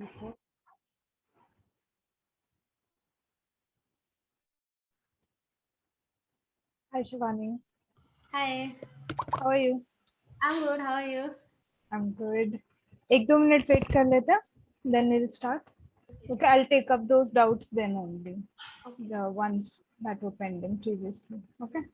Okay. Hi Shivani, Hi, how are you? I'm good. How are you? I'm good. एक दो minute wait कर लेते हैं, then we'll start. Okay, I'll take up those doubts then only, Okay. the ones that were pending previously. Okay.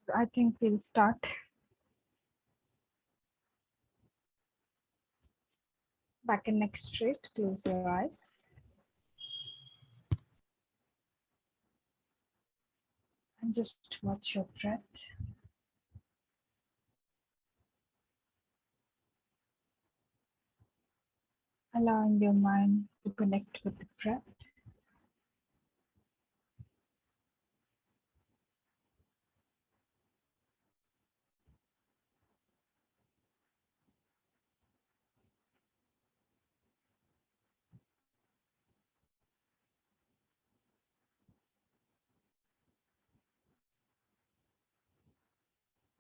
So I think we'll start. Back and neck straight. Close your eyes and just watch your breath. Allowing your mind to connect with the breath.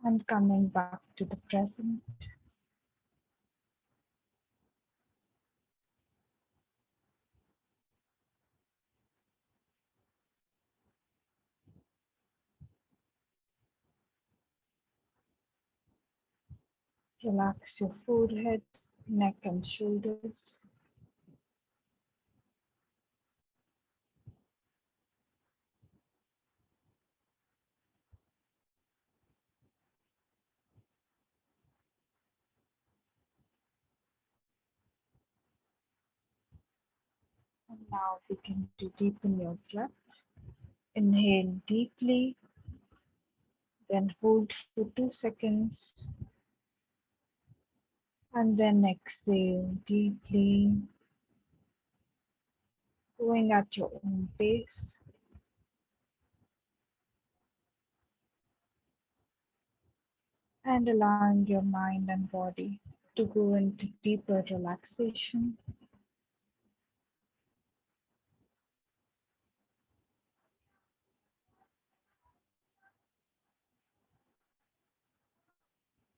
And coming back to the present. Relax your forehead, neck, and shoulders. And now begin to deepen your breath. Inhale deeply, then hold for 2 seconds, and then exhale deeply, going at your own pace. And allowing your mind and body to go into deeper relaxation.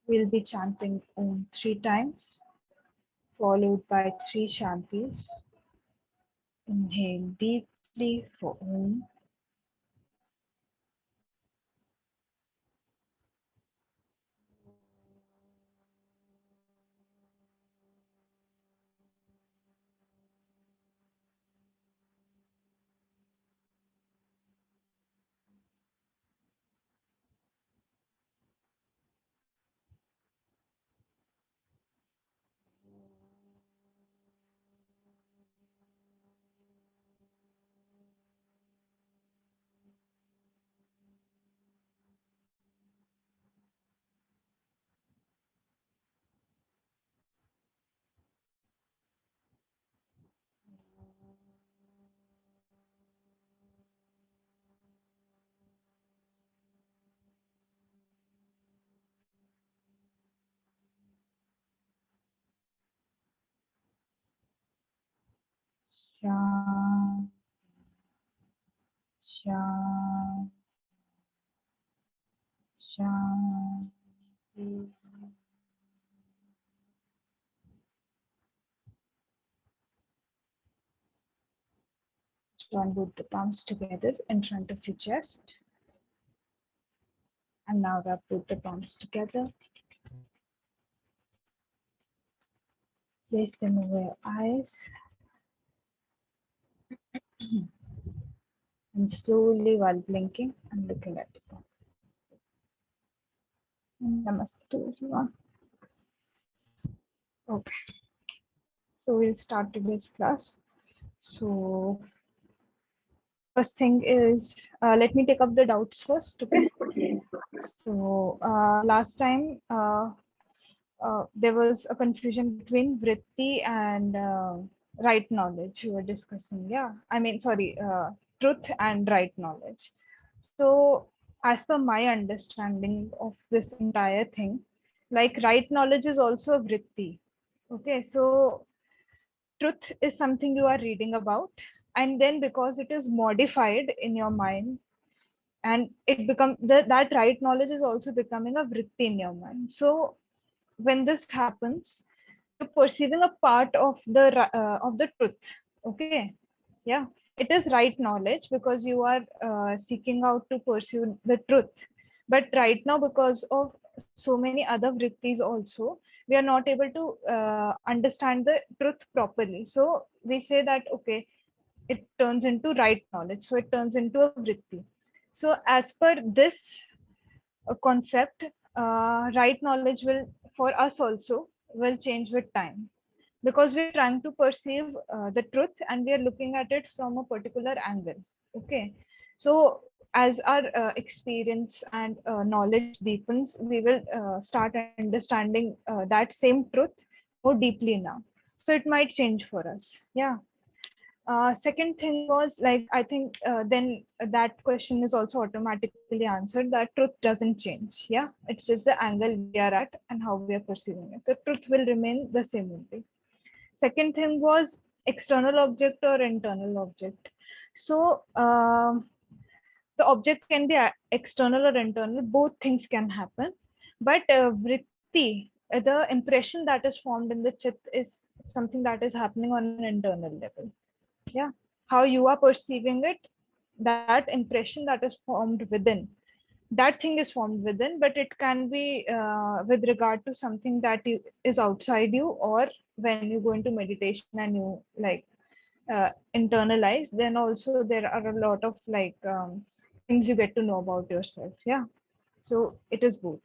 We'll be chanting Om 3 times, followed by 3 Shantis. Inhale deeply for Om. Shanti. Shanti. Shanti. Join both the palms together in front of your chest. And now rub both the palms together. Place them over your eyes. And slowly, while blinking, and looking at the palm. Namaste to everyone. Okay. So we'll start today's class. So first thing is, let me take up the doubts first, okay? So last time there was a confusion between vritti and right knowledge we were discussing. Yeah, I mean, sorry, truth and right knowledge. So as per my understanding of this entire thing, like right knowledge is also a vritti. Okay, so truth is something you are reading about, and then because it is modified in your mind, and it become that right knowledge is also becoming a vritti in your mind. So when this happens, you're perceiving a part of the truth. Okay, yeah, it is right knowledge because you are seeking out to pursue the truth. But right now, because of so many other vrittis also, we are not able to understand the truth properly. So we say that, okay, it turns into right knowledge, so it turns into a vritti. So as per this concept, right knowledge will, for us also, will change with time, because we're trying to perceive the truth and we are looking at it from a particular angle. Okay, so as our experience and knowledge deepens, we will start understanding that same truth more deeply now. So it might change for us. Yeah. Second thing was, like, I think then that question is also automatically answered, that truth doesn't change. Yeah, it's just the angle we are at and how we are perceiving it. The truth will remain the same only. Second thing was external object or internal object. So the object can be external or internal, both things can happen. But vritti, the impression that is formed in the chit, is something that is happening on an internal level. Yeah, how you are perceiving it, that impression that is formed within, that thing is formed within, but it can be with regard to something that is outside you, or when you go into meditation and you like internalize, then also there are a lot of like things you get to know about yourself. Yeah, so it is both.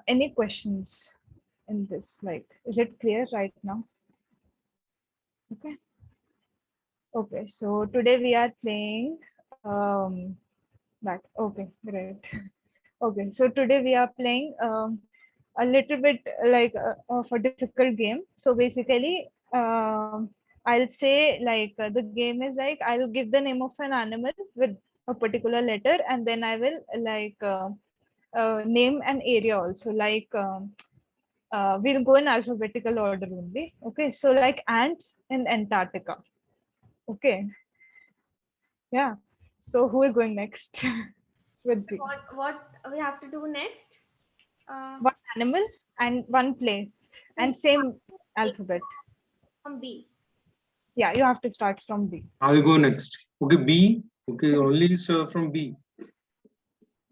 Any questions in this? Like, is it clear right now? Okay. Okay, so today we are playing that. Okay, great. Okay, so today we are playing a little bit like of a difficult game. So basically, I'll say like the game is like, I'll give the name of an animal with a particular letter, and then I will like name an area also. Like we'll go in alphabetical order only. Okay, so like ants in Antarctica. Okay, yeah. So who is going next? With B. What we have to do next? Uh, One animal and one place to and same alphabet. from B. Yeah, you have to start from B. I'll go next. Okay, B. Okay, only from B.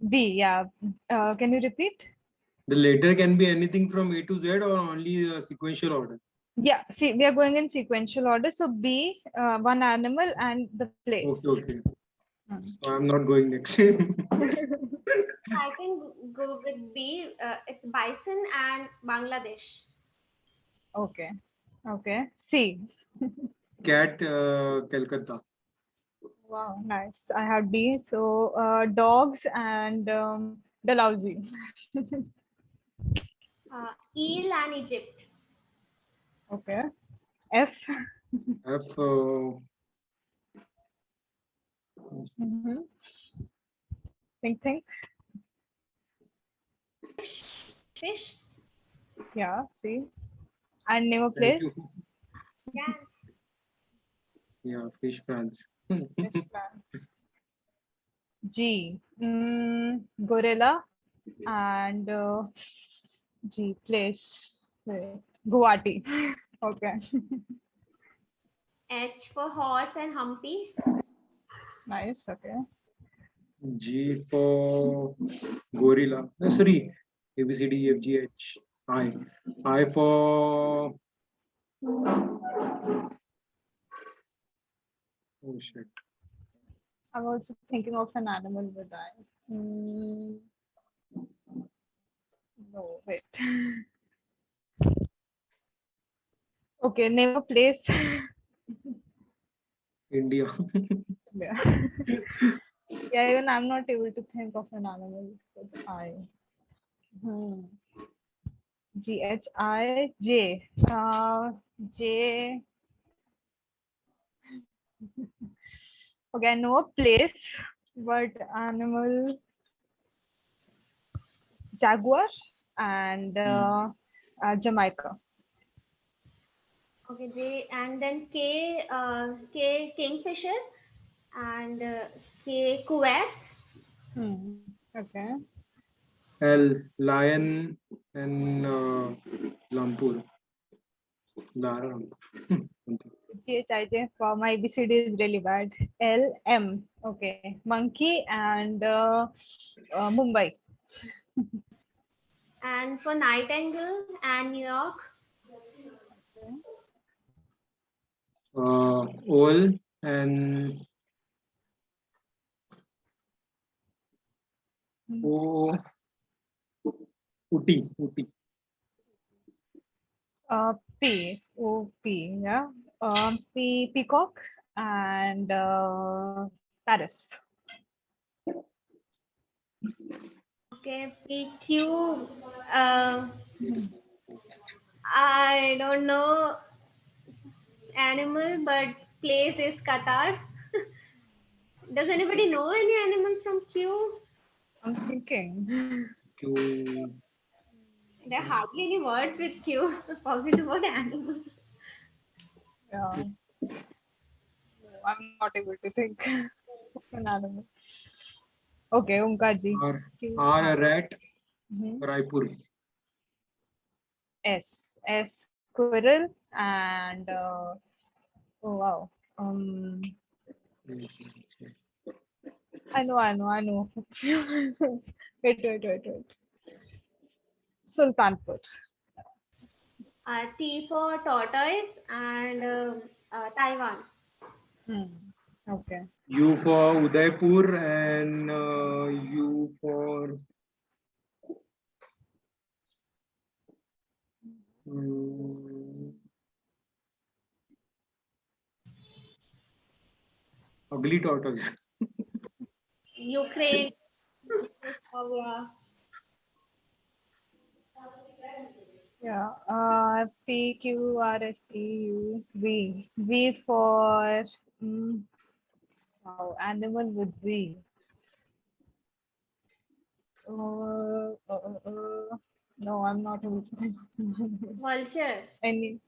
B, yeah. Can you repeat? The letter can be anything from A to Z or only sequential order. Yeah, see, we are going in sequential order. So B, one animal and the place. Okay, okay. Hmm. So I'm not going next. I can go with B. It's bison and Bangladesh. Okay. Okay. C. Cat, Calcutta. Wow, nice. I have D. So dogs and Dalhousie. Eel and Egypt. Okay. F. F, Mhm. Think. Fish. Yeah, see. And name a thank place. you. Yes. Yeah, fish France. Fish plants. G. Gorilla and G. Place. Wait. Guwahati. Okay. H for horse and humpy. Nice. Okay. G for gorilla. Sorry, A B C D E F G H I. I for oh shit. I'm also thinking of an animal with I. No, wait. Okay, name a place. India. Yeah. Yeah, even I'm not able to think of an animal with I. Hmm. G-H-I-J. J. Okay, I know a place, but animal jaguar and Jamaica. Okay, J, and then K, K kingfisher, and K Kuwait. Okay. L lion and Lampur. Lara. G-H-I-J. Wow, my ABCD is really bad. L-M. Okay. Monkey and Mumbai. And for Nightingale and New York, Owl and O Uti. Uti. P. O P. Yeah. Peacock and Paris. okay, PQ. I don't know animal, but place is Qatar. Does anybody know any animal from Q? I'm thinking. Q. There are hardly any words with Q. Forget about animal. Yeah. I'm not able to think of an animal. Okay, Umkaji. R a rat. Mhm. Raipur. S. S. Squirrel and oh wow. I know. Wait. Sultanpur. T for tortoise and Taiwan. Okay. U for Udaipur and U for ugly tortoise. Ukraine. Yugoslavia. Yeah. PQRSTU V. V for wow, animal with V. No, I'm not able to think of Vulture. any.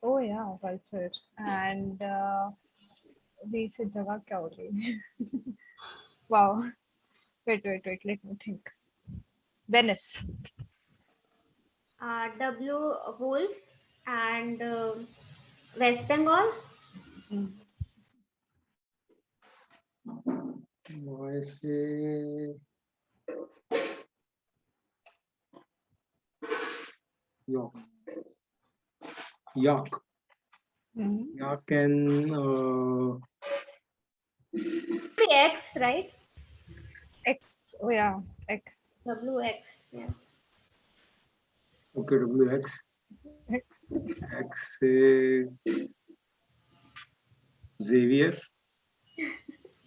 Oh yeah, culture and V से जगह क्या हो रही है? Wow. Wait. Let me think. Venice. W wolf and West Bengal. I say York. Yak. Yak and X, right? X. Oh yeah, X. WX. Yeah. okay, WX. X. X Xavier.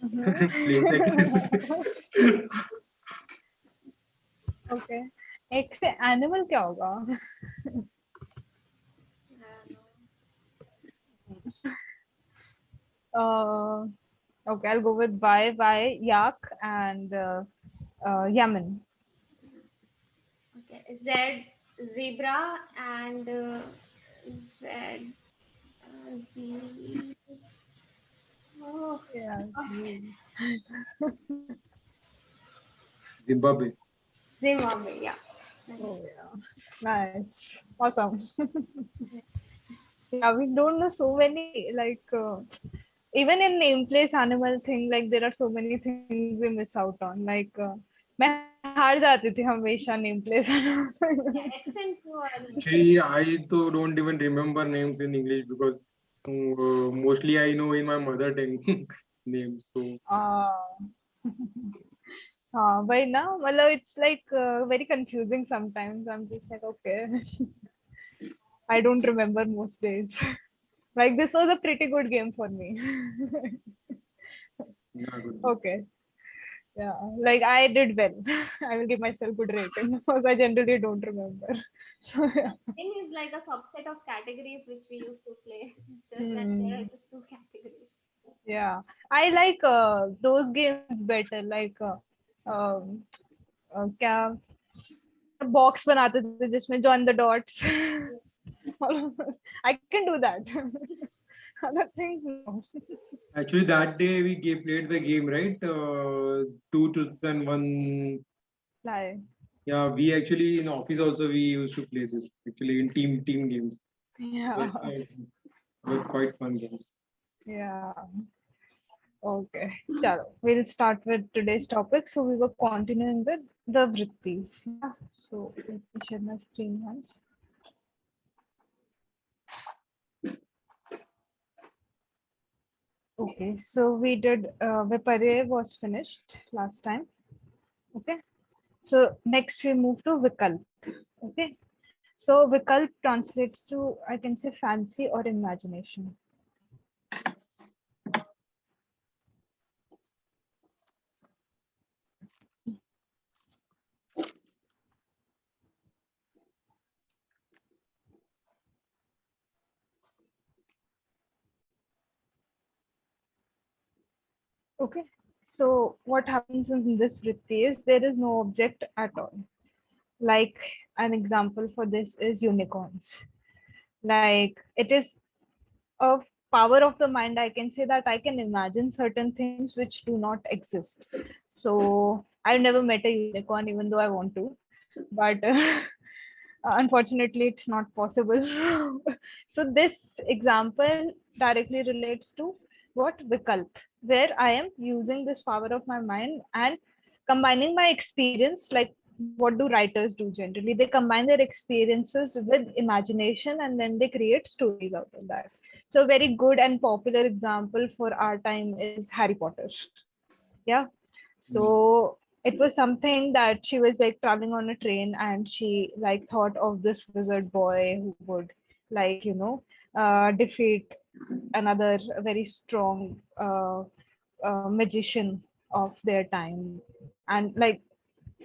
Place X. Okay. X से animal क्या होगा? Okay, I'll go with Y, yak, and Yemen. Okay. Z zebra and Z Z Oh, Yeah. Zimbabwe. Zimbabwe. Yeah. Oh, Nice. yeah. Nice. Awesome. Yeah, we don't know so many, like, even in name place animal thing, like, there are so many things we miss out on. Like, मैं हार जाती थी हमेशा name place animal. Yeah, accent one. Actually, I too don't even remember names in English because mostly I know in my mother tongue names. So But now, well, it's like very confusing sometimes. I'm just like, okay, I don't remember most days. Like, this was a pretty good game for me. yeah, good. Okay, yeah, like I did well. I will give myself good rating because I generally don't remember. So, yeah. Thing is like a subset of categories which we used to play. It's just that there are Hmm. just two categories. Yeah, I like those games better. Like, um, क्या box बनाते थे जिसमें join the dots. I can do that. Other things, no. Actually, that day we played the game, right? Two truths and one. Lie. Yeah, we actually in office also we used to play this actually in team games. Yeah, That's were quite fun games. yeah. Okay. Chalo. We'll start with today's topic. So we were continuing with the vrittis. Yeah. So let me share my screen once. Okay. So we did Viparya was finished last time. Okay. So next we move to Vikalp. Okay. So Vikalp translates to, I can say, fancy or imagination. Okay. So what happens in this vritti is there is no object at all. Like, an example for this is unicorns. Like, it is a power of the mind. I can say that I can imagine certain things which do not exist. So I've never met a unicorn, even though I want to, but unfortunately it's not possible. So this example directly relates to what vikalp, where I am using this power of my mind and combining my experience. Like, what do writers do generally? They combine their experiences with imagination and then they create stories out of that. So a very good and popular example for our time is Harry Potter. Yeah. So it was something that she was like traveling on a train and she like thought of this wizard boy who would, like, defeat another very strong magician of their time. And like,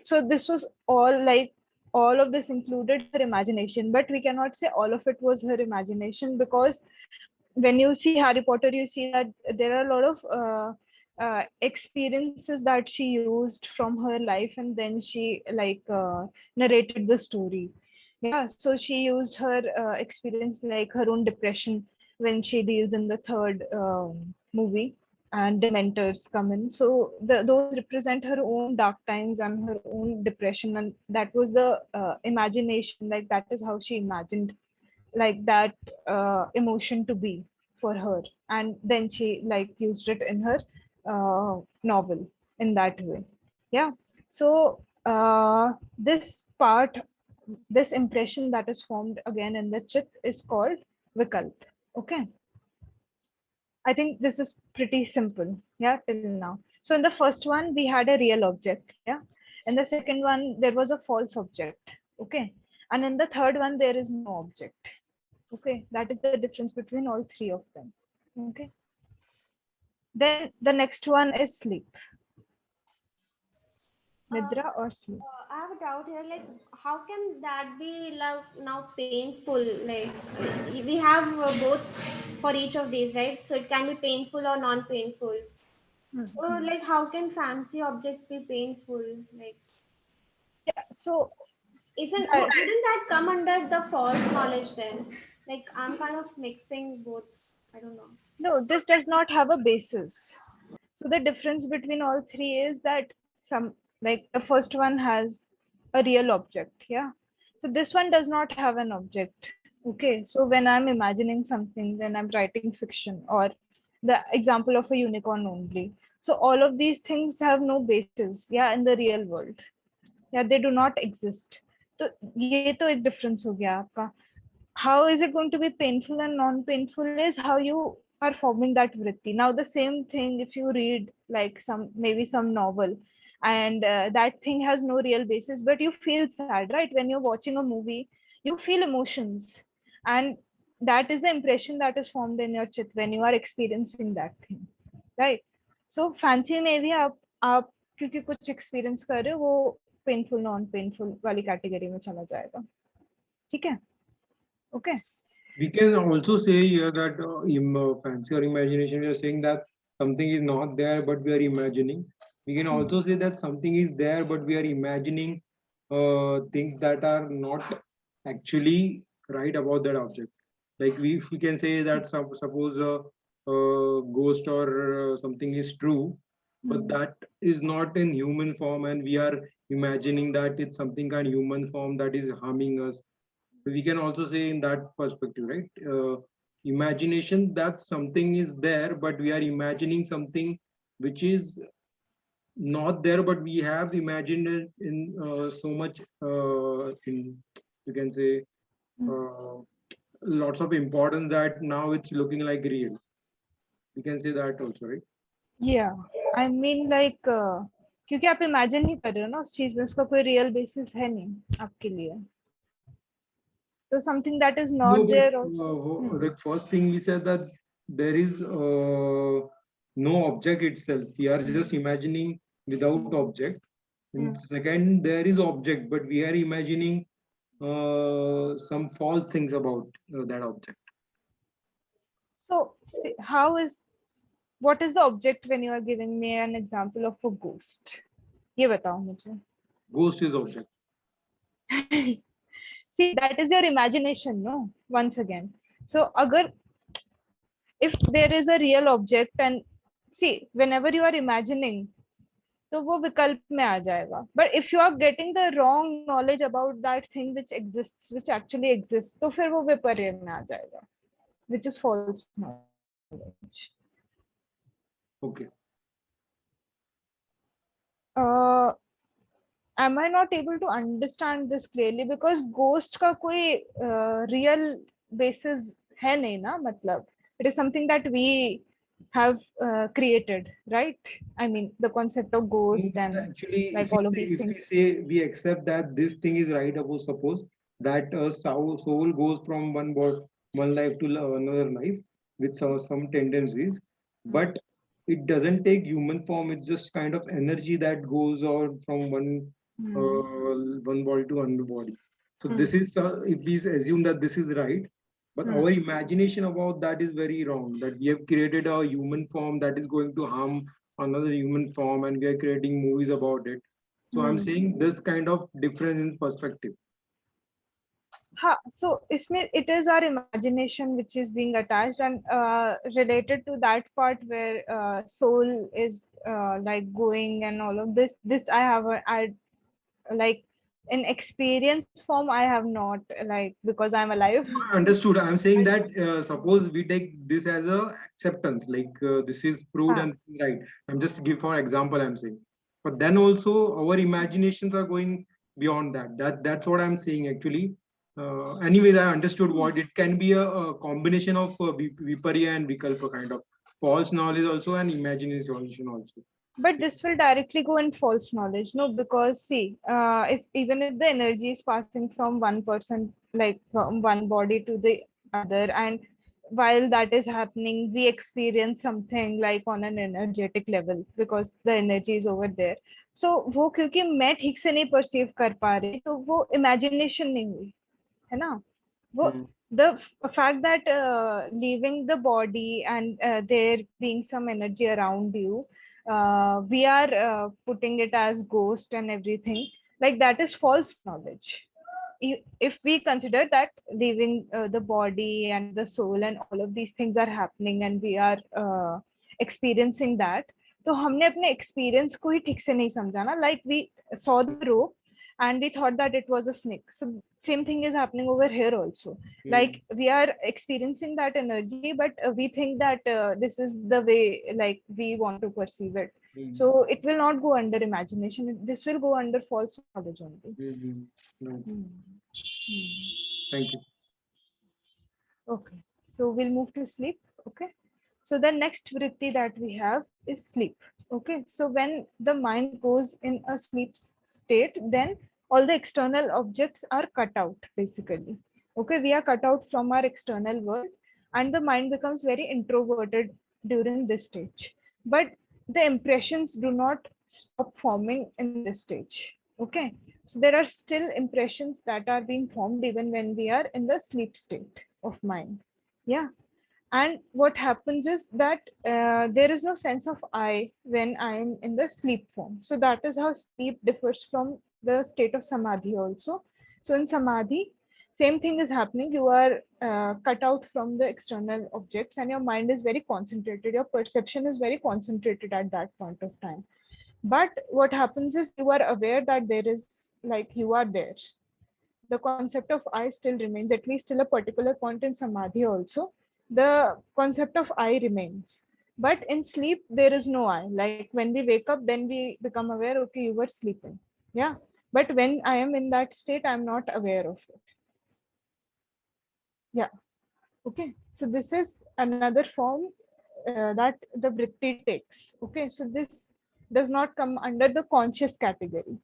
so this was all like, all of this included her imagination, but we cannot say all of it was her imagination, because when you see Harry Potter, you see that there are a lot of experiences that she used from her life, and then she like narrated the story. Yeah, so she used her experience, like her own depression, when she deals in the third movie, and Dementors come in. So those represent her own dark times and her own depression, and that was the imagination. Like, that is how she imagined like that emotion to be for her, and then she like used it in her novel in that way. Yeah. So this part, this impression that is formed again in the chit is called vikalp. Okay, I think this is pretty simple, yeah, till now. So in the first one we had a real object, yeah. In the second one there was a false object, okay. And in the third one there is no object. Okay, that is the difference between all three of them. Okay. Then the next one is sleep. Uh, Nidra or sleep. I have a doubt here. Like, how can that be like now painful? Like, we have both for each of these, right? So it can be painful or non-painful. So, Mhm. like, how can fancy objects be painful? Like, Yeah. So I, wouldn't that come under the false knowledge then? Like, I'm kind of mixing both. I don't know. No, this does not have a basis. So the difference between all three is that some, like the first one has a real object, yeah. So this one does not have an object. Okay, so when I'm imagining something, then I'm writing fiction, or the example of a unicorn only. So all of these things have no basis, yeah, in the real world. Yeah, they do not exist. So ये तो एक difference हो गया आपका. How is it going to be painful and non-painful is how you are forming that vritti. Now the same thing if you read like maybe some novel, and that thing has no real basis, but you feel sad, right? When you're watching a movie, you feel emotions, and that is the impression that is formed in your chit when you are experiencing that thing, right? So fancy में भी आप क्योंकि कुछ experience कर रहे हो, वो painful non painful वाली category में चला जाएगा. ठीक है? Okay. We can also say here that in fancy or imagination, we are saying that something is not there, but we are imagining. We can also say that something is there, but we are imagining things that are not actually right about that object. Like we can say that suppose a ghost or something is true, but that is not in human form, and we are imagining that it's something kind of human form that is harming us. We can also say in that perspective, right? Imagination, that something is there, but we are imagining something which is not there, but we have imagined it in so much in, you can say, uh, lots of importance that now it's looking like real. We can say that also, right? Yeah, I mean like क्योंकि आप imagine नहीं कर रहे हो ना उस चीज में, उसका कोई रियल बेसिस है नहीं आपके लिए, तो something that is No, not but there. the first thing we said that there is no object itself. We are just imagining without object. And second, there is object, but we are imagining some false things about that object. So how is, what is the object when you are giving me an example of a ghost? ये बताओ मुझे. Ghost is object. See, that is your imagination, no? Once again. So agar, if there is a real object, and see, whenever you are imagining, तो वो विकल्प में आ जाएगा. But if you are getting the wrong knowledge about that thing which exists, which actually exists, तो फिर वो विपर्य में आ जाएगा, which is false knowledge. Okay. Am I not able to understand this clearly? Because ghost का कोई real basis है नहीं ना, मतलब it is something that we have created, right? I mean the concept of ghost and Actually, like all of these if we things. say we accept that this thing is right, suppose that a soul goes from one life to another life with some tendencies, but it doesn't take human form. It's just kind of energy that goes on from one body to another body. So this is if we assume that this is right, but our imagination about that is very wrong. That we have created a human form that is going to harm another human form, and we are creating movies about it. So I'm saying this kind of difference in perspective. हाँ, so इसमें it is our imagination which is being attached, and related to that part where soul is like going and all of this. This I have I like in experience form. I have not, like, because I'm alive. Understood. I'm saying that suppose we take this as a acceptance, like this is proved हाँ. and this is right. I'm just give for example. I'm saying, but then also our imaginations are going beyond that. That's what I'm saying actually. Anyways, I understood what it can be a combination of viparya and vikalpa, kind of false knowledge also and imagination also. But this will directly go in false knowledge, no? Because see, if even if the energy is passing from one person, like from one body to the other, and while that is happening, we experience something like on an energetic level because the energy is over there. So वो क्योंकि मैं ठीक से नहीं perceive कर पा रही, तो वो imagination नहीं हुई, है ना? वो the fact that leaving the body and there being some energy around you, we are putting it as ghost and everything, like that is false knowledge. if we consider that leaving the body and the soul and all of these things are happening and we are experiencing that, तो हमने अपने experience को ही ठीक से नहीं समझा ना, like we saw the rope and we thought that it was a snake. So same thing is happening over here also. Like we are experiencing that energy, but we think that this is the way like we want to perceive it. So it will not go under imagination. This will go under false knowledge only. Thank you. Okay, so we'll move to sleep. Okay, so the next vritti that we have is sleep. Okay, so when the mind goes in a sleep state, then all the external objects are cut out basically. Okay, we are cut out from our external world and the mind becomes very introverted during this stage. But the impressions do not stop forming in this stage. Okay, so there are still impressions that are being formed even when we are in the sleep state of mind. Yeah, and what happens is that there is no sense of I when I am in the sleep form. So that is how sleep differs from the state of samadhi also. So in samadhi, same thing is happening. You are cut out from the external objects and your mind is very concentrated. Your perception is very concentrated at that point of time. But what happens is you are aware that there is like you are there. The concept of I still remains, at least till a particular point in samadhi also. The concept of I remains. But in sleep, there is no I. Like when we wake up, then we become aware, okay, you were sleeping. Yeah. But when I am in that state, I'm not aware of it. Yeah. Okay. So this is another form that the vritti takes. Okay. So this does not come under the conscious category.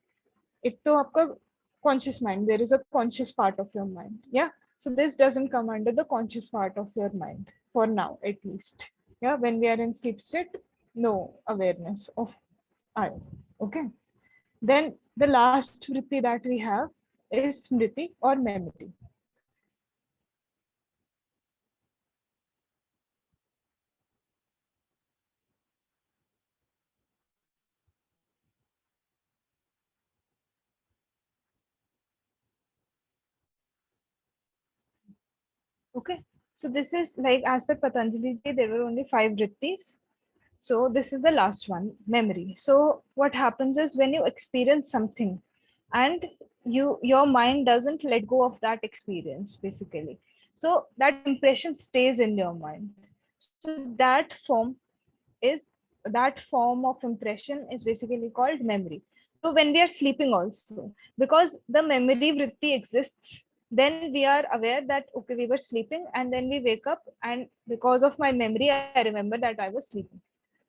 एक तो आपका conscious mind, there is a conscious part of your mind. Yeah, so this doesn't come under the conscious part of your mind for now, at least. Yeah, when we are in sleep state, no awareness of I. Okay, then the last vritti that we have is smriti or memory. Okay, so this is like as per Patanjali ji, there were only 5 vrittis. So this is the last one, memory. So what happens is when you experience something and your mind doesn't let go of that experience basically. So that impression stays in your mind. So that form of impression is basically called memory. So when we are sleeping also, because the memory vritti exists, then we are aware that okay, we were sleeping and then we wake up and because of my memory, I remember that I was sleeping.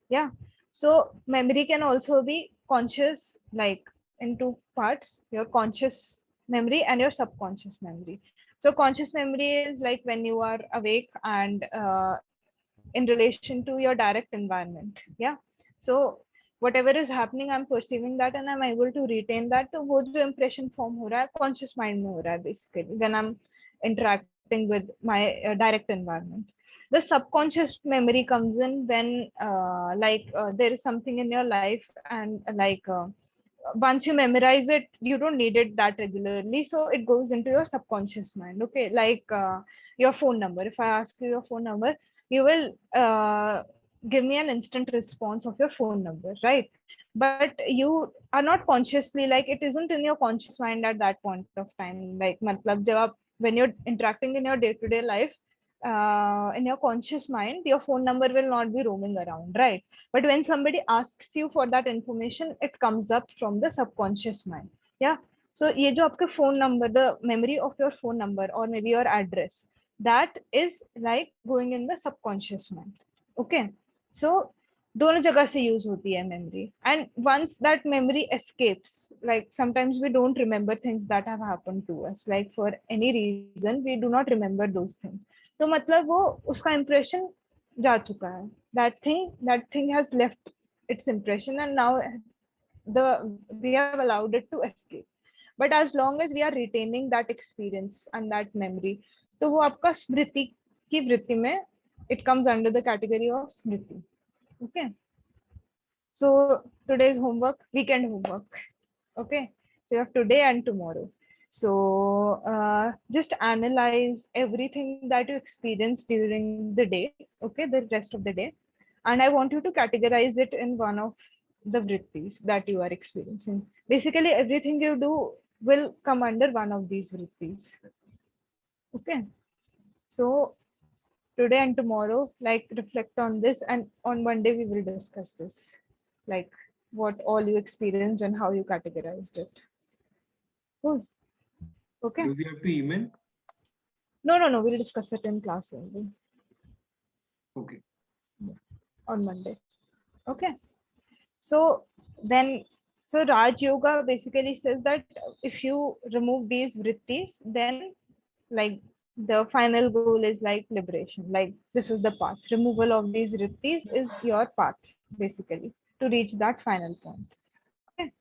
Yeah, so memory can also be conscious, like in two parts, your conscious memory and your subconscious memory. So conscious memory is like when you are awake and in relation to your direct environment. Yeah, so whatever is happening, I'm perceiving that and I'm able to retain that. तो वो जो impression form हो रहा है conscious mind में हो रहा है basically when I'm interacting with my direct environment. The subconscious memory comes in when there is something in your life and once you memorize it, you don't need it that regularly, so it goes into your subconscious mind. Okay, like your phone number, if I ask you your phone number, you will give me an instant response of your phone number, right? But you are not consciously, like it isn't in your conscious mind at that point of time. Like matlab jab aap, when you're interacting in your day to day life, in your conscious mind, your phone number will not be roaming around, right? But when somebody asks you for that information, it comes up from the subconscious mind. Yeah. So ये जो आपका phone number, the memory of your phone number or maybe your address, that is like going in the subconscious mind. Okay. So दोनों जगह से use होती है memory. And once that memory escapes, like sometimes we don't remember things that have happened to us. Like for any reason, we do not remember those things. तो मतलब वो उसका impression जा चुका है. That thing has left its impression and now we have allowed it to escape. But as long as we are retaining that experience and that memory, तो वो आपका स्मृति की वृत्ति में it comes under the category of smriti. Okay, so today's homework, weekend homework. Okay, so you have today and tomorrow. So just analyze everything that you experience during the day, okay, the rest of the day. And I want you to categorize it in one of the vrittis that you are experiencing. Basically, everything you do will come under one of these vrittis. Okay. So today and tomorrow, like reflect on this, and on Monday we will discuss this, like what all you experienced and how you categorized it. Cool. Okay. Do we have to email? No. We'll discuss it in class only Okay. on Monday. Okay. So then, so Raj Yoga basically says that if you remove these vrittis, then like the final goal is like liberation. Like this is the path. Removal of these vrittis is your path, basically, to reach that final point. Okay.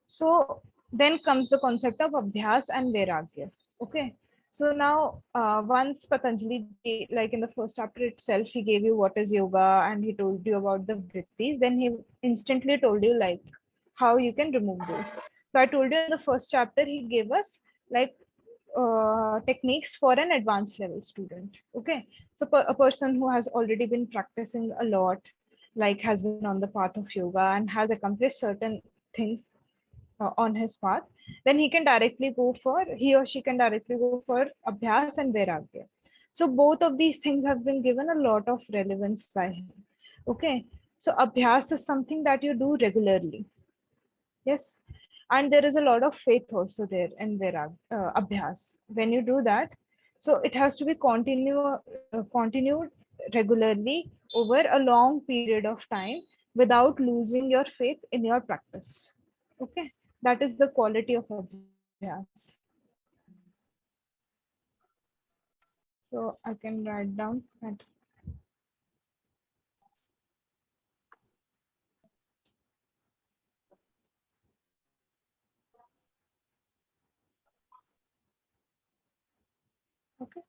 So then comes the concept of abhyas and vairagya. Okay. So now, once Patanjali ji, like in the first chapter itself, he gave you what is yoga and he told you about the vrittis. Then he instantly told you like how you can remove those. So I told you in the first chapter, he gave us like techniques for an advanced level student. Okay. So a person who has already been practicing a lot, like has been on the path of yoga and has accomplished certain things on his path, then he or she can directly go for abhyas and vairagya. So both of these things have been given a lot of relevance by him. Okay, so abhyas is something that you do regularly. Yes, and there is a lot of faith also there in abhyas. When you do that, so it has to be continued regularly over a long period of time without losing your faith in your practice. Okay, that is the quality of abhyas. So I can write down that. Okay.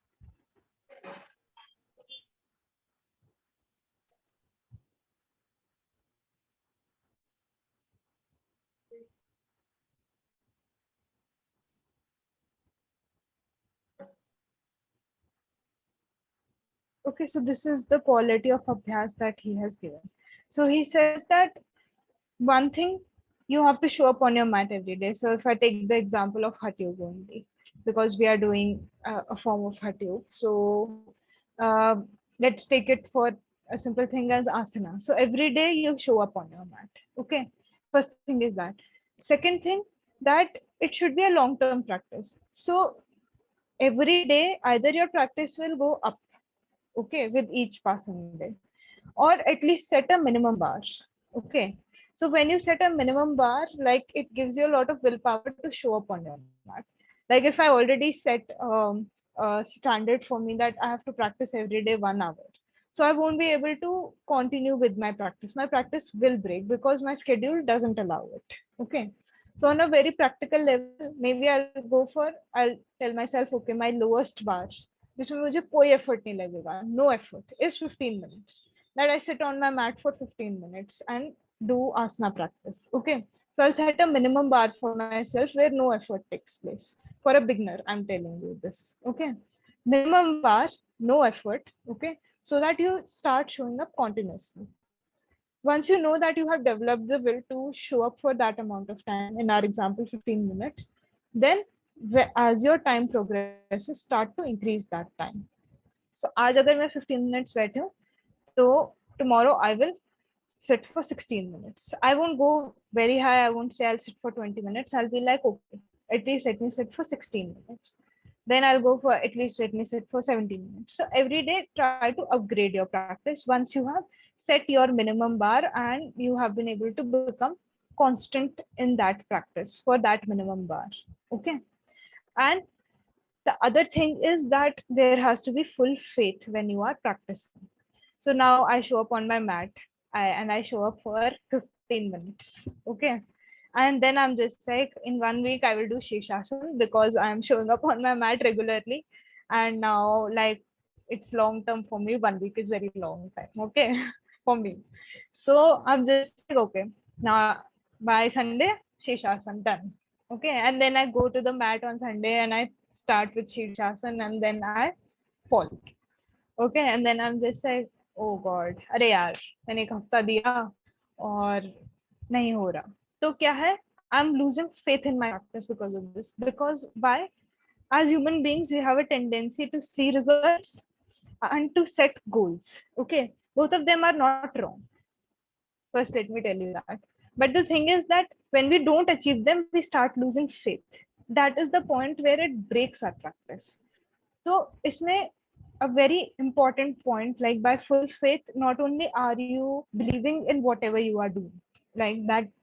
Okay, so this is the quality of abhyas that he has given. So he says that one thing, you have to show up on your mat every day. So if I take the example of Hatha Yoga only, because we are doing a form of Hatha Yoga. So uh, let's take it for a simple thing as asana. So every day you show up on your mat. Okay. First thing is that. Second thing, that it should be a long-term practice. So every day, either your practice will go up, okay, with each passing day, or at least set a minimum bar. Okay, so when you set a minimum bar, like it gives you a lot of willpower to show up on your mat. Like if I already set a standard for me that I have to practice every day 1 hour, so I won't be able to continue with my practice. My practice will break because my schedule doesn't allow it. Okay, so on a very practical level, maybe I'll tell myself, okay, my lowest bar जिसमें मुझे कोई effort नहीं लगेगा, no effort, is 15 minutes, that I sit on my mat for 15 minutes and do asana practice. Okay, so I'll set a minimum bar for myself where no effort takes place. For a beginner, I'm telling you this. Okay, minimum bar, no effort. Okay, so that you start showing up continuously. Once you know that you have developed the will to show up for that amount of time, in our example 15 minutes, then as your time progresses, start to increase that time. So आज अगर मैं 15 minutes बैठी हूँ, तो tomorrow I will sit for 16 minutes. I won't go very high. I won't say I'll sit for 20 minutes. I'll be like, okay, at least let me sit for 16 minutes. Then I'll go for at least let me sit for 17 minutes. So every day, try to upgrade your practice once you have set your minimum bar and you have been able to become constant in that practice for that minimum bar. Okay. And the other thing is that there has to be full faith when you are practicing. So now I show up on my mat and I show up for 15 minutes. Okay. And then I'm just like, in 1 week, I will do Shirshasana because I'm showing up on my mat regularly. And now, like, it's long term for me. 1 week is very long time. Okay. For me. So I'm just like, okay, now by Sunday, Shirshasana done. Okay, and then I go to the mat on Sunday and I start with Shirshasana and then I fall. Okay, and then I'm just like, oh God, अरे यार मैंने एक हफ्ता दिया और नहीं हो रहा. तो क्या है? I'm losing faith in my practice because of this. Because why? As human beings, we have a tendency to see results and to set goals. Okay, both of them are not wrong. First, let me tell you that. But the thing is that when we don't achieve them, we start losing faith. That is the point where it breaks our practice. So, isme a very important point, like by full faith, not only are you believing in whatever you are doing, like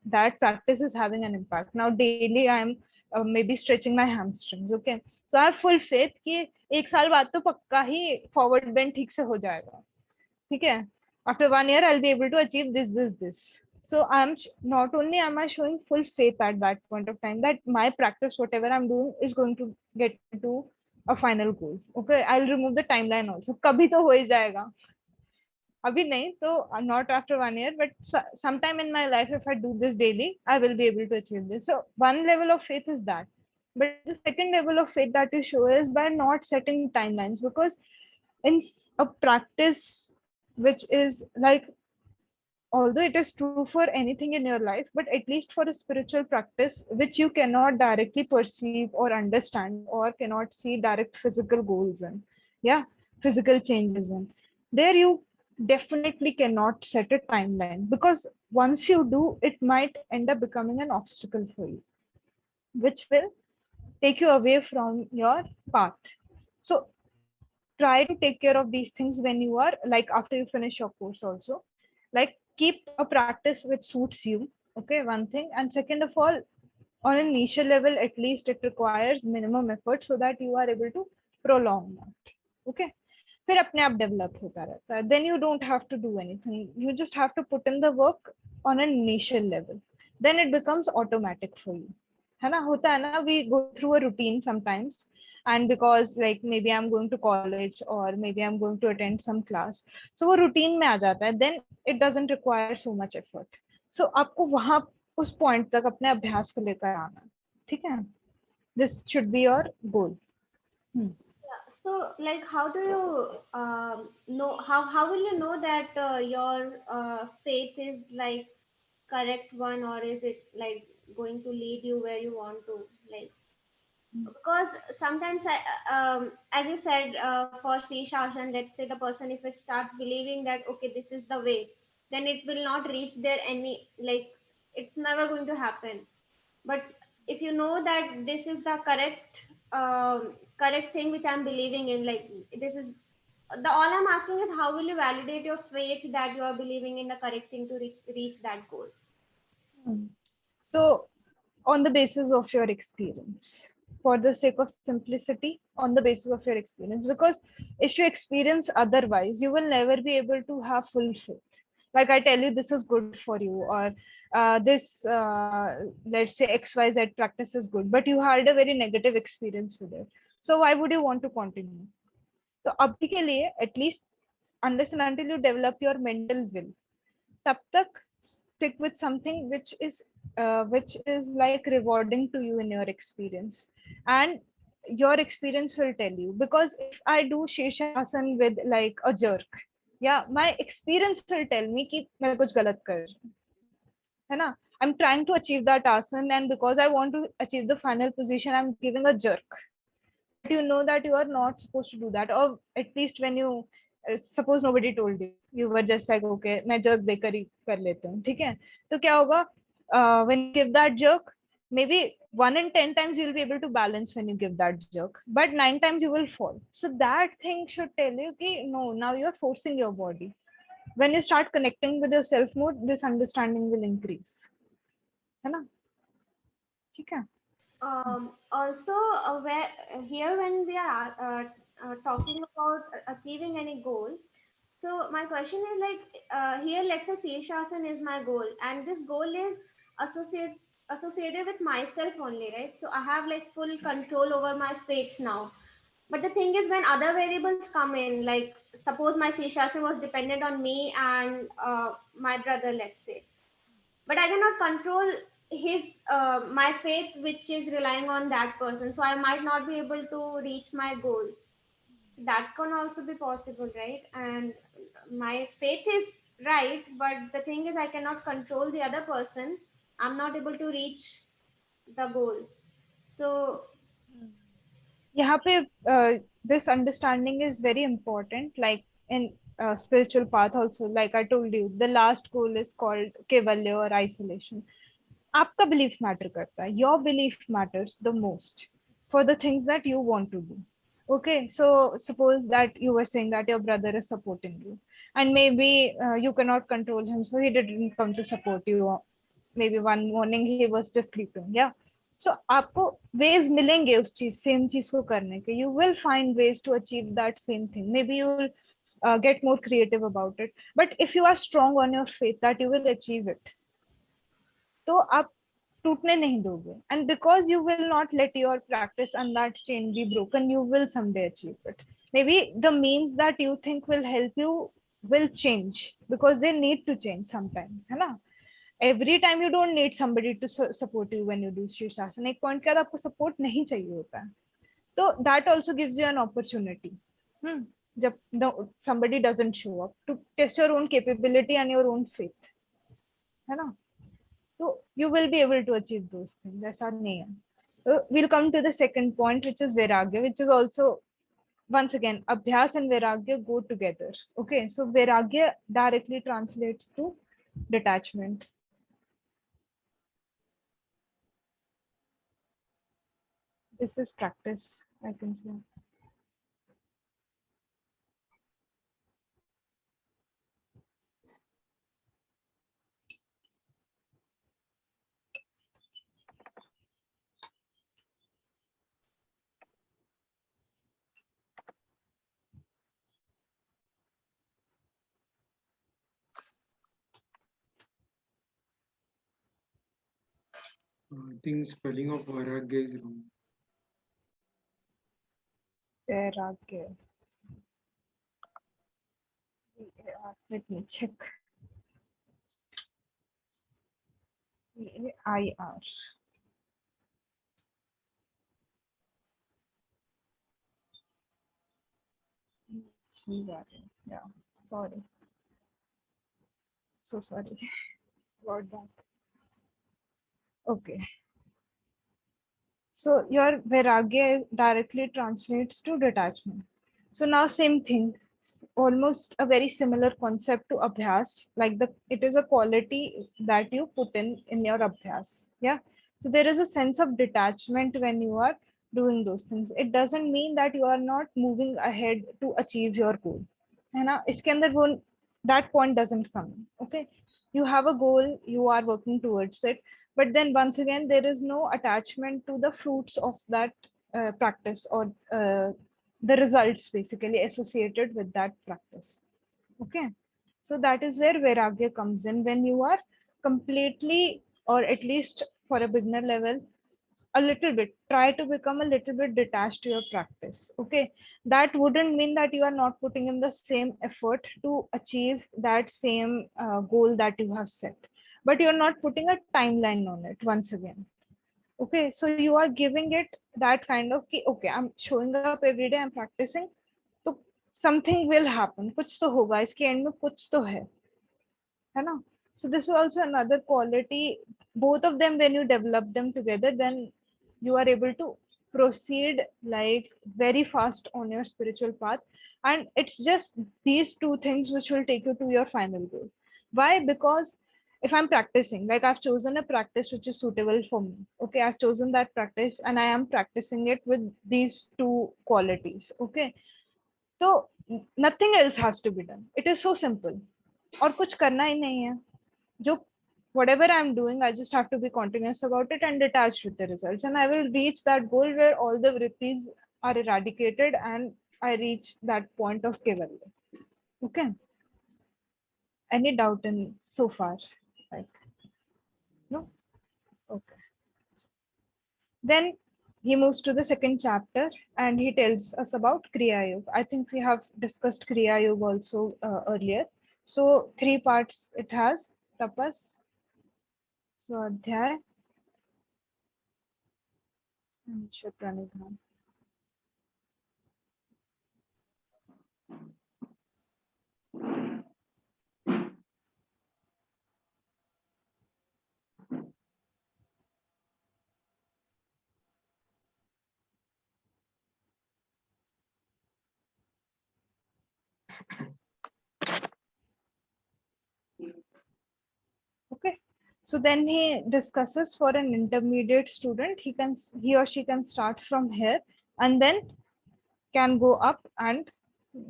that practice is having an impact. Now, daily I am maybe stretching my hamstrings. Okay, so I have full faith कि एक साल बाद तो पक्का ही forward bend ठीक से हो जाएगा. ठीक है? After 1 year, I'll be able to achieve this. So I'm not only am I showing full faith at that point of time that my practice, whatever I'm doing, is going to get me to a final goal. Okay, I'll remove the timeline also. कभी तो हो ही जाएगा. अभी नहीं तो not after 1 year, but sometime in my life, if I do this daily, I will be able to achieve this. So one level of faith is that. But the second level of faith that you show is by not setting timelines, because in a practice which is like, although it is true for anything in your life, but at least for a spiritual practice which you cannot directly perceive or understand or cannot see direct physical goals in, yeah, physical changes in, there you definitely cannot set a timeline, because once you do, it might end up becoming an obstacle for you, which will take you away from your path. So try to take care of these things when you are like after you finish your course also, like keep a practice which suits you. Okay, one thing. And second of all, on an initial level, at least it requires minimum effort so that you are able to prolong that. Okay, फिर अपने आप develop होता रहता है. Then you don't have to do anything, you just have to put in the work on an initial level, then it becomes automatic for you. है ना? होता है ना, we go through a routine sometimes, and because like maybe I'm going to college or maybe I'm going to attend some class, so वो routine में आ जाता है, then it doesn't require so much effort. So आपको वहां उस point तक अपने अभ्यास को लेकर आना. ठीक है? This should be your goal. So, like, how do you know? How will you know that your faith is like correct one, or is it like going to lead you where you want to? Like, because sometimes as you said, for Sri Shashan, let's say the person, if it starts believing that okay, this is the way, then it will not reach there any, like, it's never going to happen. But if you know that this is the correct thing which I'm believing in, like, this is the all I'm asking is, how will you validate your faith that you are believing in the correct thing to reach that goal? So, on the basis of your experience, for the sake of simplicity, on the basis of your experience, because if you experience otherwise, you will never be able to have full faith. Like I tell you, this is good for you, or this, let's say XYZ practice is good, but you had a very negative experience with it. So, why would you want to continue? So, abhi ke liye, at least unless and until you develop your mental will, तब तक stick with something which is like rewarding to you in your experience, and your experience will tell you. Because if I do Shirshasana with like a jerk, yeah, my experience will tell me कि मैं कुछ गलत कर रही हूँ, है ना? I'm trying to achieve that asana, and because I want to achieve the final position, I'm giving a jerk. But you know that you are not supposed to do that, or at least when you suppose nobody told you, you were just like okay, मैं jerk देकर ही कर लेता हूँ. ठीक है? तो क्या होगा? When you give that jerk, maybe 1 in 10 times you'll be able to balance when you give that jerk, but 9 times you will fall. So that thing should tell you कि no, now you're forcing your body. When you start connecting with your self more, this understanding will increase. है ना? ठीक है? Also, where here when we are talking about achieving any goal, so my question is like, here let's say Shirshasana is my goal, and this goal is associated with myself only, right? So I have like full control over my fates now. But the thing is, when other variables come in, like suppose my Shirshasana was dependent on me and my brother, let's say, but I cannot control his my faith which is relying on that person, so I might not be able to reach my goal. That can also be possible, right? And my faith is right, but the thing is I cannot control the other person. I'm not able to reach the goal. So यहाँ पे this understanding is very important, like in spiritual path also, like I told you, the last goal is called kevalya or isolation. आपका belief matter करता है, your belief matters the most for the things that you want to do. Okay, so suppose that you were saying that your brother is supporting you, and maybe you cannot control him, so he didn't come to support you. Maybe one morning he was just sleeping, yeah. So आपको ways मिलेंगे उस चीज same चीज को करने के. You will find ways to achieve that same thing. Maybe you will get more creative about it. But if you are strong on your faith that you will achieve it, तो आप टूटने नहीं दोगे. And because you will not let your practice and that chain be broken, you will someday achieve it. Maybe the means that you think will help you will change, because they need to change sometimes, है ना. Every time you don't need somebody to support you when you do शीर्षासन. एक point के बाद आपको support नहीं चाहिए होता है. तो that also gives you an opportunity. जब somebody doesn't show up, to test your own capability and your own faith, है ना. So you will be able to achieve those things. ऐसा नहीं है. We'll come to the second point, which is vairagya, which is also, once again, abhyas and vairagya go together. Okay, so vairagya directly translates to detachment. This is practice, I can say. I think spelling of Vairagya is wrong. Vairagya. Let me check. VAIR. Yeah, sorry. So sorry about that. Okay. So your vairagya directly translates to detachment. So now same thing, almost a very similar concept to abhyas, like it is a quality that you put in your abhyas. Yeah. So there is a sense of detachment when you are doing those things. It doesn't mean that you are not moving ahead to achieve your goal. है ना, इसके अंदर वो that point doesn't come. Okay, you have a goal, you are working towards it, but then once again there is no attachment to the fruits of that practice, or the results basically associated with that practice. Okay, so that is where vairagya comes in, when you are completely, or at least for a beginner level, a little bit, try to become a little bit detached to your practice. Okay, that wouldn't mean that you are not putting in the same effort to achieve that same goal that you have set, but you're not putting a timeline on it once again. Okay, so you are giving it that kind of okay, I'm showing up every day, I'm practicing, so something will happen, कुछ तो होगा इसके end में, कुछ तो है ना. So this is also another quality. Both of them, when you develop them together, then you are able to proceed like very fast on your spiritual path. And it's just these two things which will take you to your final goal. Why? Because if I'm practicing, like I've chosen a practice which is suitable for me. Okay, I've chosen that practice and I am practicing it with these two qualities. Okay, so nothing else has to be done. It is so simple. और कुछ करना ही नहीं है. जो whatever I'm doing, I just have to be continuous about it and detached with the results, and I will reach that goal where all the vrittis are eradicated and I reach that point of kevalya. Okay, any doubt in so far? Like, no? Okay. Then he moves to the second chapter and he tells us about kriya yoga. I think we have discussed kriya yoga also earlier. So 3 parts it has: tapas, swadhyay, Ishwar Pranidhan. Okay. So then he discusses for an intermediate student, he or she can start from here and then can go up and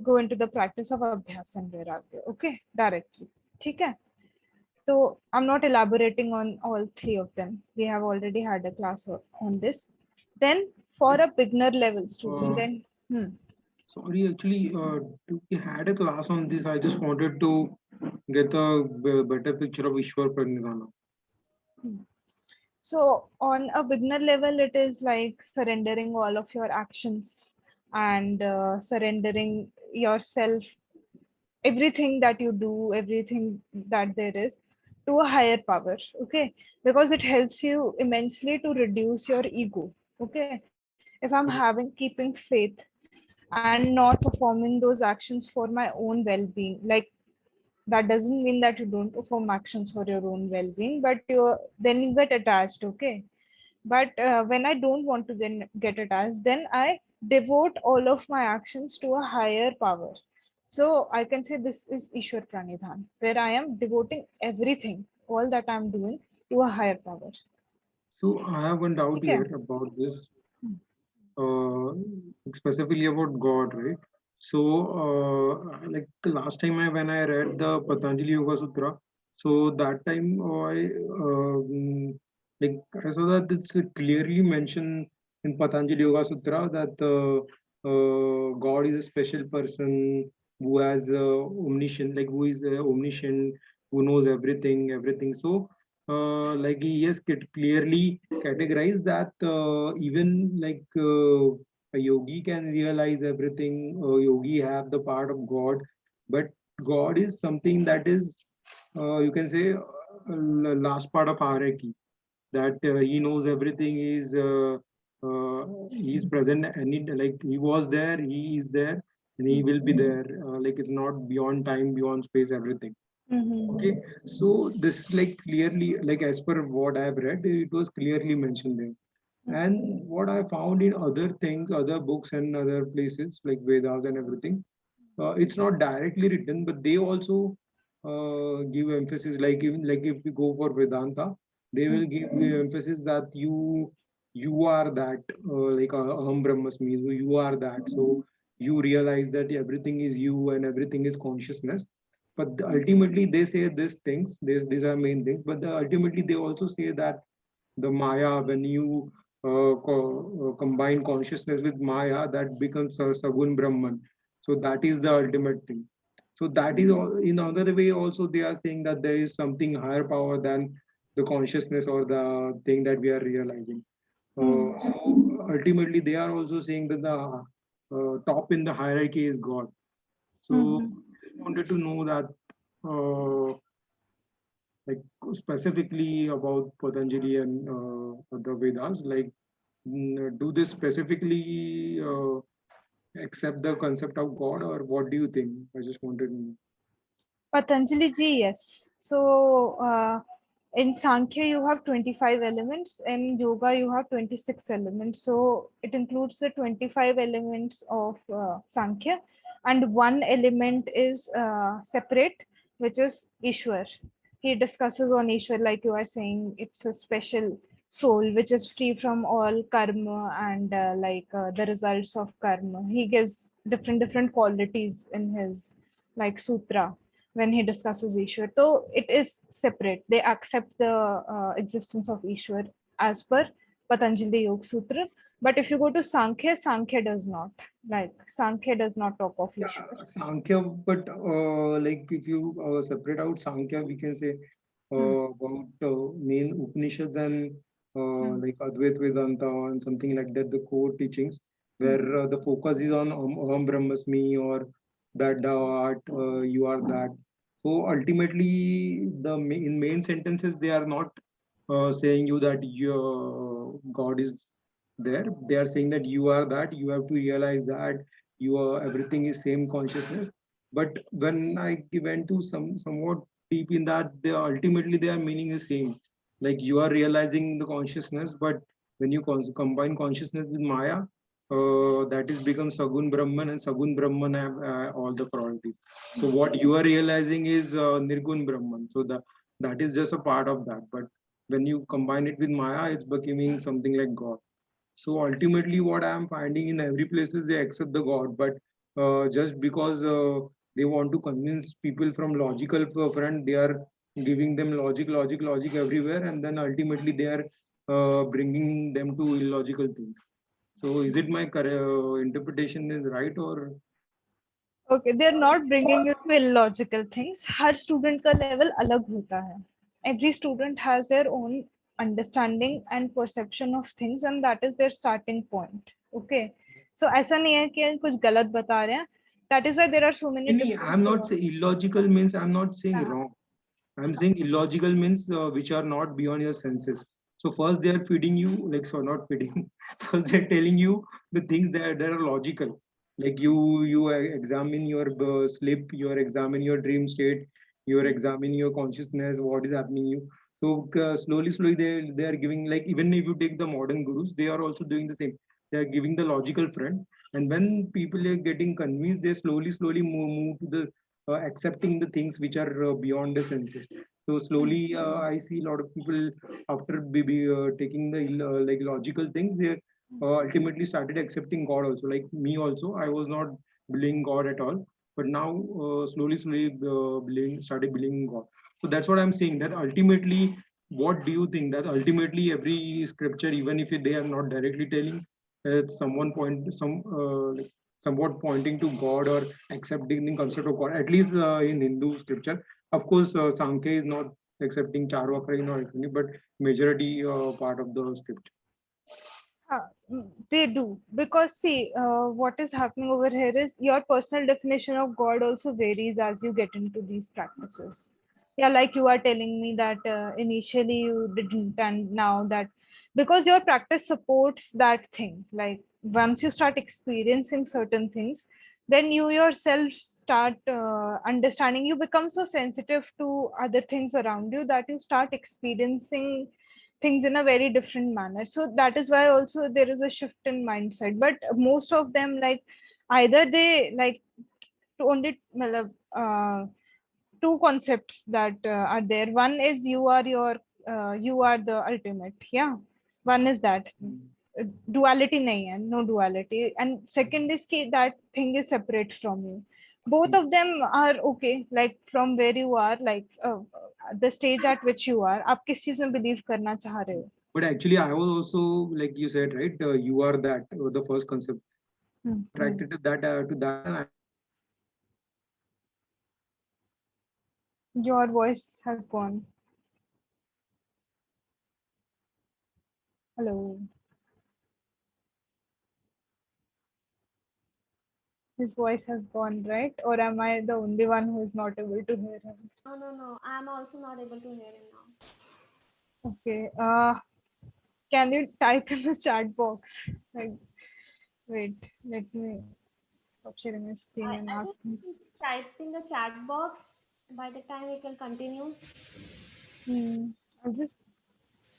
go into the practice of Abhyas and Vairagya. Okay, directly. Okay. So I'm not elaborating on all three of them. We have already had a class on this. Then for a beginner level student, then Sorry, actually, we had a class on this. I just wanted to get a better picture of Ishwar Pranidhana. So on a beginner level, it is like surrendering all of your actions and surrendering yourself, everything that you do, everything that there is, to a higher power. Okay, because it helps you immensely to reduce your ego. Okay, if I'm having keeping faith and not performing those actions for my own well-being, like that doesn't mean that you don't perform actions for your own well-being, but you get attached. Okay, but when I don't want to get attached, then I devote all of my actions to a higher power. So I can say this is Ishwar Pranidhan, where I am devoting everything, all that I'm doing, to a higher power. So I have one doubt Okay. here about this, uh, specifically about God, right? So, like the last time when I read the Patanjali Yoga Sutra, so that time like I saw that it's clearly mentioned in Patanjali Yoga Sutra that God is a special person who has omniscient, like who is omniscient, who knows everything, everything. So like he has clearly categorized that even like a yogi can realize everything. Yogi have the part of God, but God is something that is you can say last part of hierarchy, that he knows everything. He's present, and like he was there, he is there, and he will be there. Like it's not beyond time, beyond space, everything. Okay, Mm-hmm. so this is like clearly, like as per what I have read, it was clearly mentioned there. And what I found in other things, other books and other places like Vedas and everything, it's not directly written, but they also give emphasis. Like even like if we go for Vedanta, they will give you emphasis that you are that, like Aham Brahmasmi, so you are that. So you realize that everything is you and everything is consciousness. But ultimately, they say these things. These are main things. But ultimately, they also say that the Maya, when you combine consciousness with Maya, that becomes a Sagun Brahman. So that is the ultimate thing. So that is all. In another way, also they are saying that there is something higher power than the consciousness or the thing that we are realizing. So ultimately, they are also saying that the top in the hierarchy is God. So Mm-hmm. I just wanted to know that, like specifically about Patanjali and the Vedas, like do they specifically accept the concept of God, or what do you think? I just wanted to know. Patanjali ji, yes. So in Sankhya, you have 25 elements. In Yoga, you have 26 elements. So it includes the 25 elements of Sankhya, and one element is separate, which is Ishwar. He discusses on Ishwar, like you are saying, it's a special soul which is free from all karma and the results of karma. He gives different qualities in his like sutra when he discusses Ishwar. So it is separate. They accept the existence of Ishwar as per Patanjali Yoga Sutra. But if you go to Sankhya, Sankhya does not. Like Sankhya does not talk of Ishwar. Yeah, Sankhya, but like if you separate out Sankhya, we can say Hmm. about main Upanishads and Hmm. like Advaita Vedanta and something like that, the core teachings, Hmm. where the focus is on Aham Brahmasmi, or that thou art, you are that. So ultimately, in main sentences, they are not saying you that your God is there. They are saying that you are that, you have to realize that you are, everything is same consciousness. But when I went to somewhat deep in that, they ultimately their meaning is same. Like you are realizing the consciousness, but when you combine consciousness with Maya, that is become Sagun Brahman, and Sagun Brahman have all the qualities. So what you are realizing is Nirgun Brahman. So that is just a part of that. But when you combine it with Maya, it's becoming something like God. So ultimately, what I am finding in every place is they accept the God, but just because they want to convince people from logical front, they are giving them logic everywhere, and then ultimately they are bringing them to illogical things. So is it my interpretation is right, or? Okay, they're not bringing you to illogical things. Her student का level अलग होता है. Every student has their own understanding and perception of things, and that is their starting point. Okay, so ऐसा नहीं है कि कुछ गलत बता रहे हैं. That is why there are so many different I'm not saying philosophies. illogical means I'm not saying Yeah. wrong. I'm saying illogical means which are not beyond your senses. So first they are feeding you, like, so not feeding. First they're telling you the things that are logical. Like you examine your sleep, you examine your dream state, you examine your consciousness, what is happening you. So slowly they are giving, like, even if you take the modern gurus, they are also doing the same. They are giving the logical front, and when people are getting convinced, they slowly move to the accepting the things which are beyond the senses. So slowly, I see a lot of people after taking the like logical things, they ultimately started accepting God also. Like me also, I was not believing God at all, but now slowly started believing God. So that's what I'm saying. That ultimately, what do you think? That ultimately every scripture, even if they are not directly telling, someone point like somewhat pointing to God or accepting the concept of God, at least in Hindu scripture. Of course, Sankhya is not accepting Charvaka, but majority part of the script. They do, because see, what is happening over here is your personal definition of God also varies as you get into these practices. Yeah, like you are telling me that initially you didn't, and now that, because your practice supports that thing. Like once you start experiencing certain things, then you yourself start understanding. You become so sensitive to other things around you that you start experiencing things in a very different manner. So that is why also there is a shift in mindset. But most of them, like, either they like to only uh, two concepts that are there. One is you are the ultimate. Yeah, one is that duality nahi hai, no duality. And second is ki that thing is separate from you. Both of them are okay, like from where you are, like the stage at which you are, आप किस चीज में believe करना चाह रहे हो. But actually, I was also, like you said, right? You are that, the first concept. Attracted to that, Your voice has gone. Hello. His voice has gone, right? Or am I the only one who is not able to hear him? No. I'm also not able to hear him now. Okay. Can you type in the chat box? Like, wait, let me stop sharing my screen and I ask just him. typed in the chat box. By the time we can continue. I'll just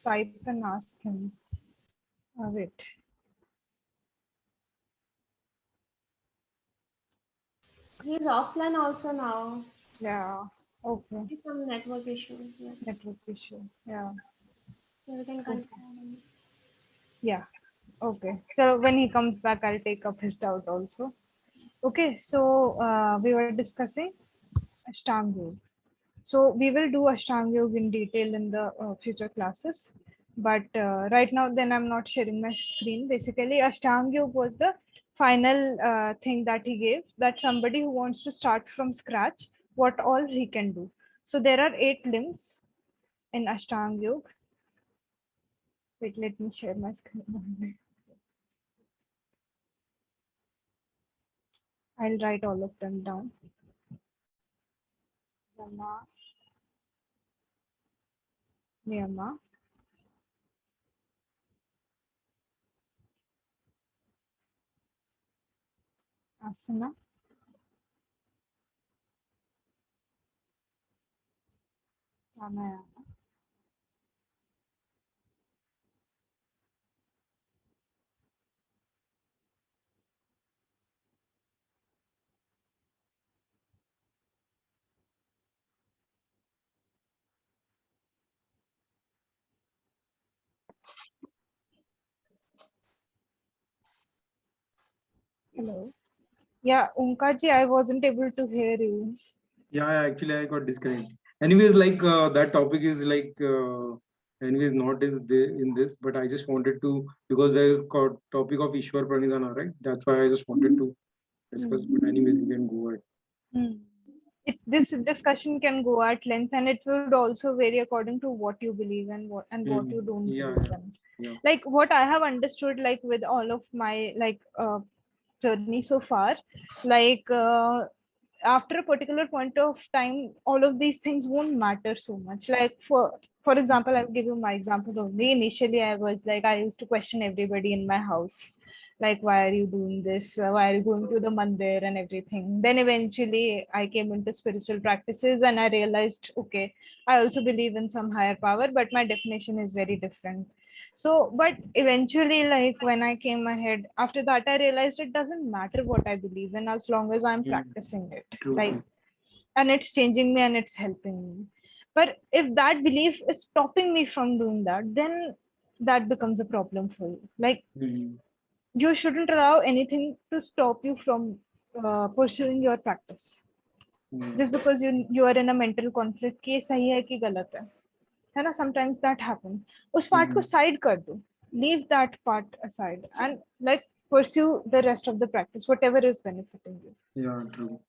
type and ask him. Wait. He's offline also now. Yeah. Okay. Some network issues. Yes. Network issue. Yeah. So we can Okay. continue. Yeah. Okay. So when he comes back, I'll take up his doubt also. Okay. So we were discussing Ashtanga Yoga. So we will do Ashtanga Yoga in detail in the future classes. But right now, then I'm not sharing my screen. Basically, Ashtanga Yoga was the final thing that he gave, that somebody who wants to start from scratch, what all he can do. So there are 8 limbs in Ashtanga Yoga. Wait, let me share my screen. I'll write all of them down. Yama, Niyama, Asana. Pranayama. Hello. Yeah, Omkarji, I wasn't able to hear you. Yeah, actually, I got disconnected. Anyways, like that topic is like, anyways, not is there in this, but I just wanted to, because there is topic of Ishwar Pranidhana, right? That's why I just wanted to discuss. But anyways, we can go ahead. This discussion can go at length, and it would also vary according to what you believe and what you don't Yeah, believe in. yeah. Like what I have understood, like with all of my journey so far, like after a particular point of time, all of these things won't matter so much. Like for example, I'll give you my example only. Initially, I was like, I used to question everybody in my house, like, why are you doing this? Why are you going to the mandir and everything? Then eventually, I came into spiritual practices, and I realized, okay, I also believe in some higher power, but my definition is very different. So, but eventually, like when I came ahead, after that, I realized it doesn't matter what I believe in as long as I'm practicing it. True, Like, true. and it's changing me and it's helping me. But if that belief is stopping me from doing that, then that becomes a problem for you. Like, you shouldn't allow anything to stop you from pursuing your practice. Just because you are in a mental conflict कि ये सही है कि गलत है ना, sometimes that happens. उस part को side कर दो, leave that part aside and like pursue the rest of the practice, whatever is benefiting you. Yeah, true.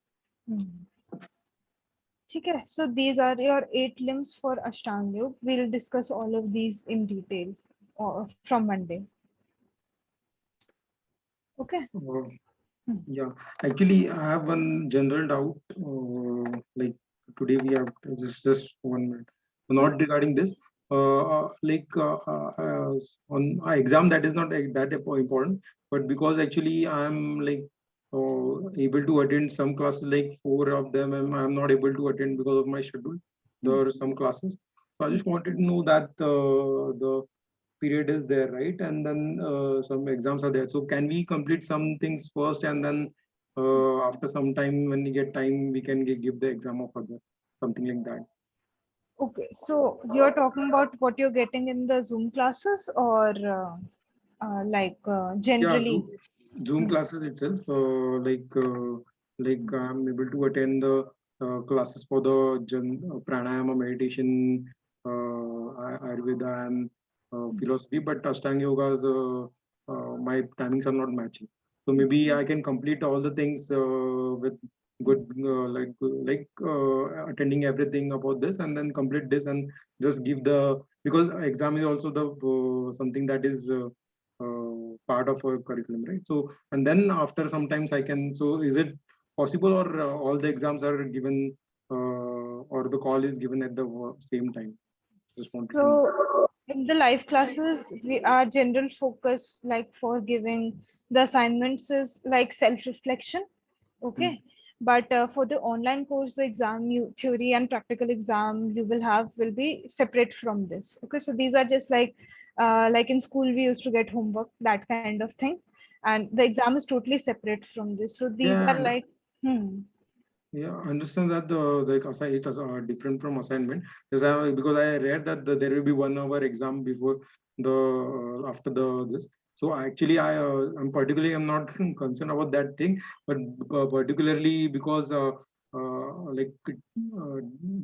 ठीक है, so these are your 8 limbs for Ashtanga Yoga. We'll discuss all of these in detail from Monday. Okay. Yeah, actually, I have one general doubt. Like today, we have just 1 minute. Not regarding this. On exam, that is not that important. But because actually, I'm like able to attend some classes, like 4 of them, I'm not able to attend because of my schedule. There are some classes. So I just wanted to know that the period is there, right? And then some exams are there. So can we complete some things first, and then after some time, when we get time, we can give the exam of other, something like that. Okay, so you're talking about what you're getting in the Zoom classes or Yeah, generally? Zoom classes itself. I'm able to attend the classes for the pranayama, meditation, Ayurveda, and philosophy. But Ashtanga yogas, my timings are not matching. So maybe I can complete all the things with good, attending everything about this, and then complete this and just give the, because exam is also the something that is. Part of our curriculum, right? So, and then after sometimes I can. So, is it possible, or all the exams are given, or the call is given at the same time? Just wanted to know. So in the live classes, our general focus, like for giving the assignments, is like self-reflection. Okay. But for the online course, the exam, theory and practical exam you will have will be separate from this. Okay. So these are just like in school, we used to get homework, that kind of thing. And the exam is totally separate from this. So these are Yeah, like, yeah, I understand that it is different from assignment. Because I read that there will be 1 hour exam before the after the this. So actually, I'm particularly, I'm not concerned about that thing, but particularly because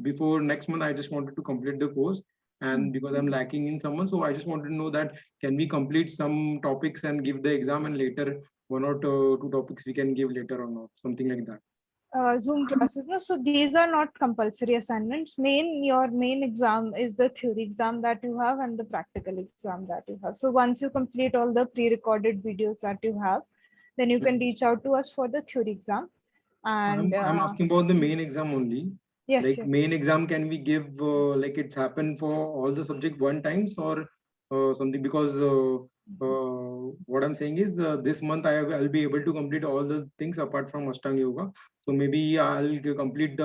before next month, I just wanted to complete the course, and because I'm lacking in someone, so I just wanted to know that can we complete some topics and give the exam, and later 1 or 2 topics we can give later or not, something like that. Zoom classes. No, so these are not compulsory assignments. Your main exam is the theory exam that you have and the practical exam that you have. So once you complete all the pre-recorded videos that you have, then you can reach out to us for the theory exam. And I'm asking about the main exam only. yes, Like yes. main exam, can we give like it's happened for all the subject one times, or something, because what I'm saying is this month I'll be able to complete all the things apart from Ashtanga Yoga. So maybe I'll complete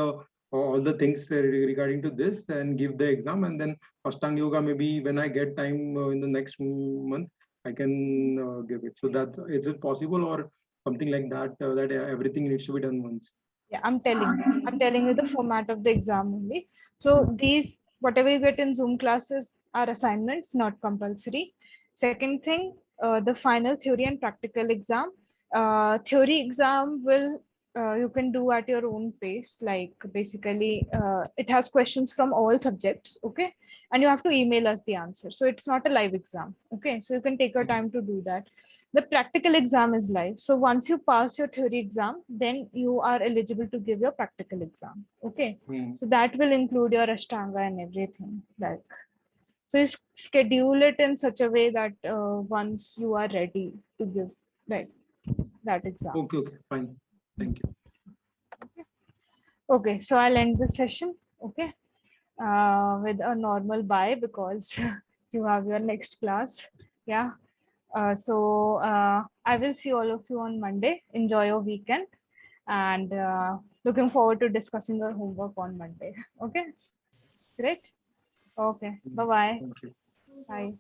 all the things regarding to this and give the exam, and then Ashtanga Yoga maybe when I get time in the next month I can give it. So that's, is it possible or something like that? That everything needs to be done once. Yeah, I'm telling you the format of the exam only. So these, whatever you get in Zoom classes are assignments, not compulsory. Second thing, the final theory and practical exam. Theory exam will, you can do at your own pace. Like basically, it has questions from all subjects. Okay, and you have to email us the answer. So it's not a live exam. Okay, so you can take your time to do that. The practical exam is live. So once you pass your theory exam, then you are eligible to give your practical exam. Okay. So that will include your Ashtanga and everything. Like, so you schedule it in such a way that once you are ready to give like that exam. Okay, okay, fine. Thank you. Okay, so I'll end the session. Okay. With a normal bye because you have your next class. Yeah. I will see all of you on Monday. Enjoy your weekend and looking forward to discussing your homework on Monday. Okay, great. Okay, bye-bye. Thank you. Bye.